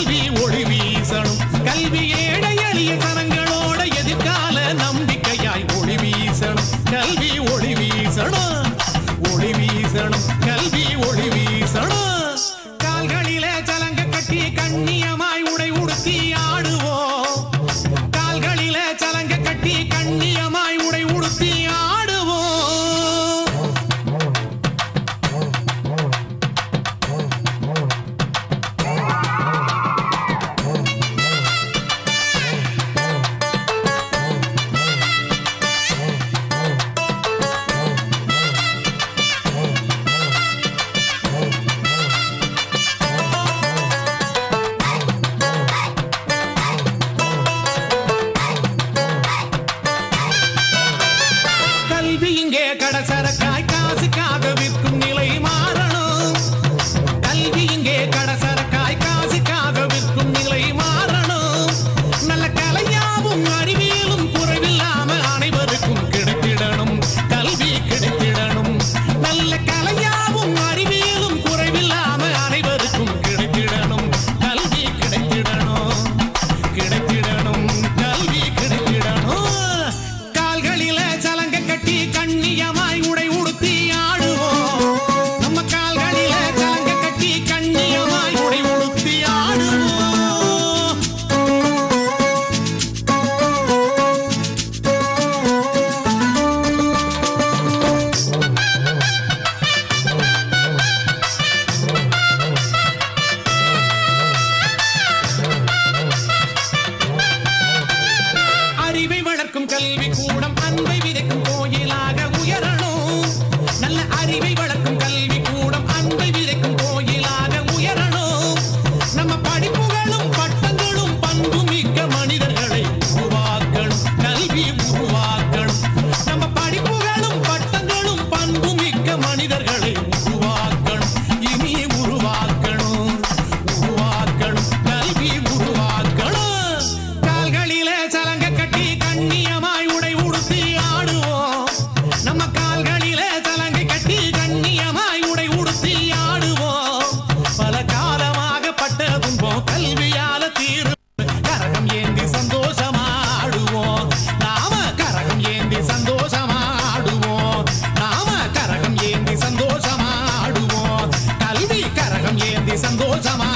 கல்வி ஒளி வீசணும் கல்வி ஏழை எளிய தரங்களோட எதிர்கால நம்பிக்கையாய் ஒளி வீசணும் கல்வி ஒளி வீசணும் ஒளி வீசணும் கல்வி ஒளி வீசணும் கால்களிலே சலங்க கட்டி கண்ணியமாய் உடை உடுத்தி ஆடுவோம் கால்களிலே சலங்க கட்டி கண்ணியமாய் உடை உடுத்தி ஆடுவோம் கல்வி இங்கே கடசரக்காய் காசுக்காக விற்கும் நிலை மாறணும் கல்வி இங்கே கடசரக்காய் காசுக்காக விற்கும் நிலை மாறணும் நல்ல கலையாவும் அறிவியலும் குறைவில்லாம அனைவருக்கும் கிடைத்திடணும் கல்வி கிடைத்திடணும் நல்ல கலையாவும் அறிவியலும் குறைவில்லாம அனைவருக்கும் கிடைத்திடணும் கல்வி கிடைத்திடணும் கிடைத்திடணும் கல்வி கிடைத்திடணும் கால்களில சலங்க கட்டி கண்ணியமாய் உடை உடுத்தி ஆடுவோம் நம்ம கால்களில சலங்க கட்டி கண்ணியமாய் உடை உடுத்தி ஆடுவோம் அறிவை வளர்க்கும் கல்வி கூடம் அன்பை விதைக்கும் கோயிலாக உயரணும் நல்ல அறிவை வளர்க்கும் கல்வி கூடம் அன்பை விதைக்கும் கோயிலாக உயரணும் நம்ம படிப்புகளும் பட்டங்களும் பண்புமிக்க மனிதர்களை உருவாக்கணும் கல்வி உருவாக்கணும் நம்ம படிப்புகளும் பட்டங்களும் பண்புமிக்க மனிதர்களை உருவாக்கணும் இனி உருவாக்கணும் உருவாக்கணும் கல்வி உருவாக்கணும் கால்களிலே சலங்க கட்டி கண்ணியமாய் உடை உடுத்தி ஆடுவோம் நம்ம கால்களிலே சலங்கை கட்டி கண்ணியமாய் உடை உடுத்தி ஆடுவோம் பல காலமாக பட்ட துன்பம் கல்வியால தீரும் கரகம் ஏந்தி சந்தோஷமாடுவோம் நாம கரகம் ஏந்தி சந்தோஷமாடுவோம் நாம கரகம் ஏந்தி சந்தோஷமாடுவோம் கல்வி கரகம் ஏந்தி சந்தோஷமா